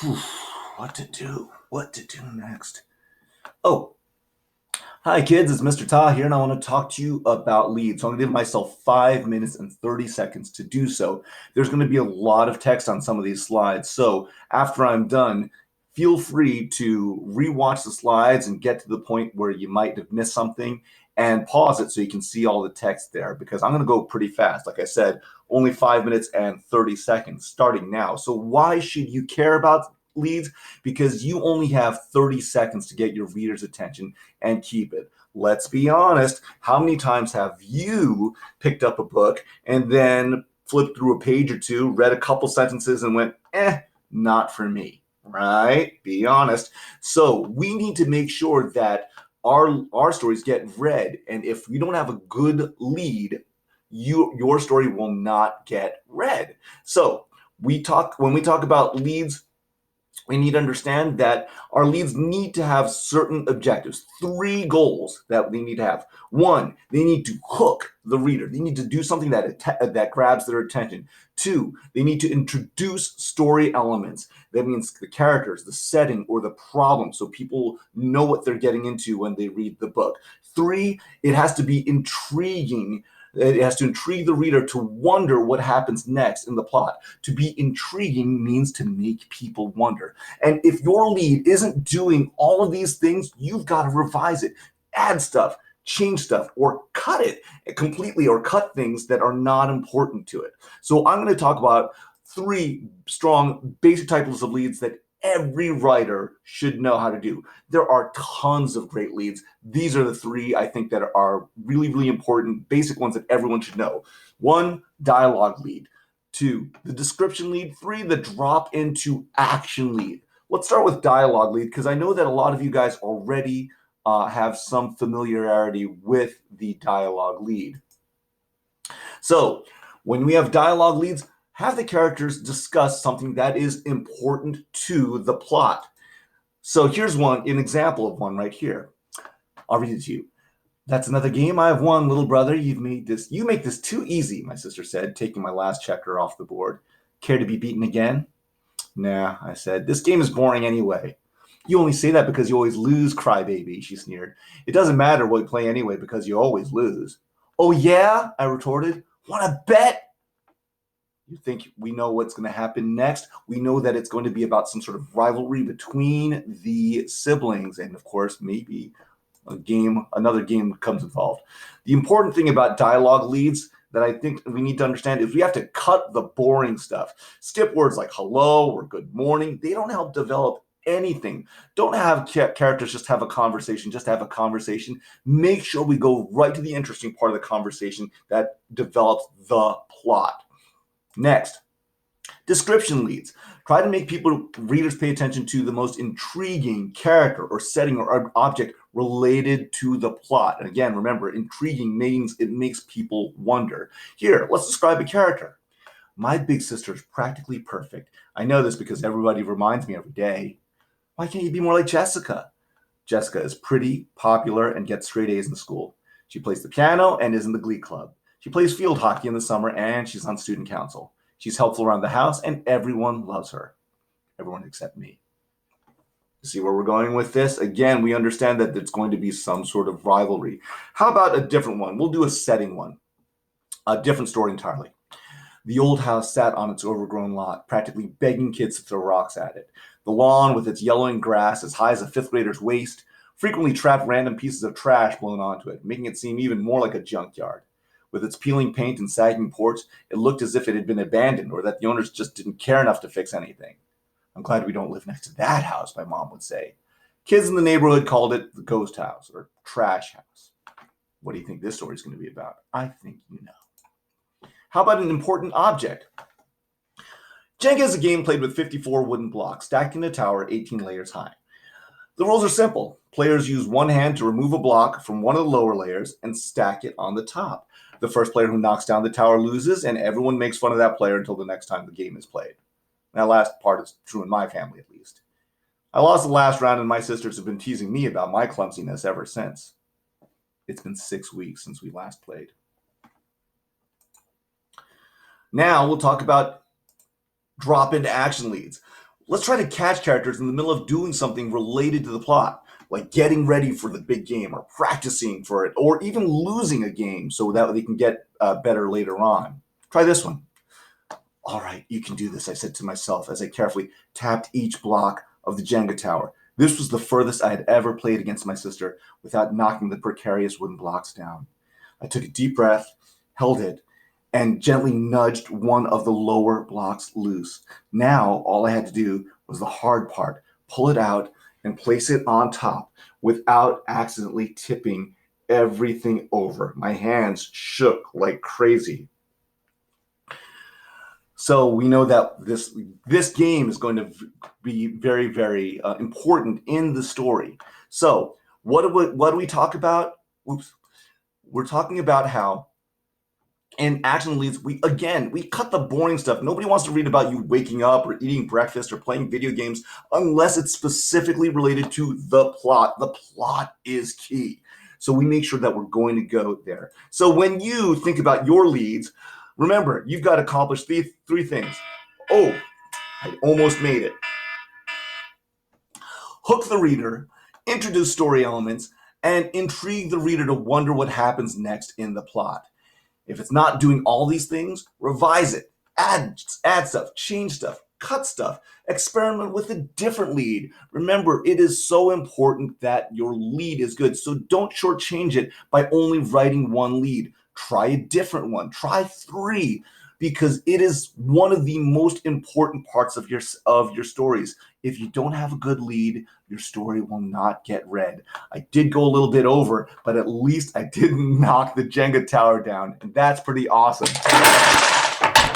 Whew, what to do? What to do next? Oh, hi kids, it's Mr. Ta here, and I want to talk to you about leads. So I'm going to give myself 5 minutes and 30 seconds to do so. There's going to be a lot of text on some of these slides. So after I'm done, feel free to rewatch the slides and get to the point where you might have missed something and pause it so you can see all the text there because I'm going to go pretty fast. Like I said, only 5 minutes and 30 seconds starting now. So why should you care about leads? Because you only have 30 seconds to get your reader's attention and keep it. Let's be honest. How many times have you picked up a book and then flipped through a page or two, read a couple sentences, and went, not for me, right? Be honest. So we need to make sure that our stories get read. And if we don't have a good lead, your story will not get read. So when we talk about leads, we need to understand that our leads need to have certain objectives, three goals that they need to have. One, they need to hook the reader. They need to do something that grabs their attention. Two, they need to introduce story elements. That means the characters, the setting, or the problem, so people know what they're getting into when they read the book. Three, it has to be intriguing. It has to intrigue the reader to wonder what happens next in the plot. To be intriguing means to make people wonder. And if your lead isn't doing all of these things, you've got to revise it, add stuff, change stuff, or cut it completely, or cut things that are not important to it. So I'm going to talk about three strong basic types of leads that every writer should know how to do. There are tons of great leads. These are the three I think that are really, really important, basic ones that everyone should know. One, dialogue lead. Two, the description lead. Three, the drop into action lead. Let's start with dialogue lead because I know that a lot of you guys already have some familiarity with the dialogue lead. So when we have dialogue leads, have the characters discuss something that is important to the plot. So here's an example of one right here. I'll read it to you. That's another game I've won, little brother. You make this too easy, my sister said, taking my last checker off the board. Care to be beaten again? Nah, I said. This game is boring anyway. You only say that because you always lose, crybaby, she sneered. It doesn't matter what you play anyway because you always lose. Oh yeah? I retorted. Wanna bet? You think we know what's going to happen next? We know that it's going to be about some sort of rivalry between the siblings, and of course, maybe another game becomes involved. The important thing about dialogue leads that I think we need to understand is we have to cut the boring stuff. Skip words like hello or good morning. They don't help develop anything. Don't have characters just have a conversation, just have a conversation. Make sure we go right to the interesting part of the conversation that develops the plot. Next, description leads. Try to make readers pay attention to the most intriguing character or setting or object related to the plot. And again, remember, intriguing means it makes people wonder. Here, let's describe a character. My big sister is practically perfect. I know this because everybody reminds me every day. Why can't you be more like Jessica? Jessica is pretty, popular, and gets straight A's in school. She plays the piano and is in the glee club. She plays field hockey in the summer and she's on student council. She's helpful around the house and everyone loves her. Everyone except me. See where we're going with this? Again, we understand that there's going to be some sort of rivalry. How about a different one? We'll do a setting one. A different story entirely. The old house sat on its overgrown lot, practically begging kids to throw rocks at it. The lawn, with its yellowing grass as high as a fifth grader's waist, frequently trapped random pieces of trash blown onto it, making it seem even more like a junkyard. With its peeling paint and sagging porch, it looked as if it had been abandoned or that the owners just didn't care enough to fix anything. I'm glad we don't live next to that house, my mom would say. Kids in the neighborhood called it the ghost house or trash house. What do you think this story is going to be about? I think you know. How about an important object? Jenga is a game played with 54 wooden blocks stacked in a tower 18 layers high. The rules are simple. Players use one hand to remove a block from one of the lower layers and stack it on the top. The first player who knocks down the tower loses, and everyone makes fun of that player until the next time the game is played. That last part is true in my family, at least. I lost the last round, and my sisters have been teasing me about my clumsiness ever since. It's been 6 weeks since we last played. Now we'll talk about drop into action leads. let's try to catch characters in the middle of doing something related to the plot, like getting ready for the big game or practicing for it, or even losing a game so that they can get better later on. Try this one. All right, you can do this, I said to myself as I carefully tapped each block of the Jenga tower. This was the furthest I had ever played against my sister without knocking the precarious wooden blocks down. I took a deep breath, held it, and gently nudged one of the lower blocks loose. Now, all I had to do was the hard part, pull it out and place it on top without accidentally tipping everything over. My hands shook like crazy. So we know that this game is going to be very, very important in the story. So what do we talk about? Oops. We're talking about how in Action Leads, we cut the boring stuff. Nobody wants to read about you waking up or eating breakfast or playing video games unless it's specifically related to the plot. The plot is key. So we make sure that we're going to go there. So when you think about your leads, remember, you've got to accomplish three things. Oh, I almost made it. Hook the reader, introduce story elements, and intrigue the reader to wonder what happens next in the plot. If it's not doing all these things, revise it, add stuff, change stuff, cut stuff, experiment with a different lead. Remember, it is so important that your lead is good, so don't shortchange it by only writing one lead. Try a different one, try 3, because it is one of the most important parts of your stories. If you don't have a good lead, your story will not get read. I did go a little bit over, but at least I didn't knock the Jenga tower down, and that's pretty awesome.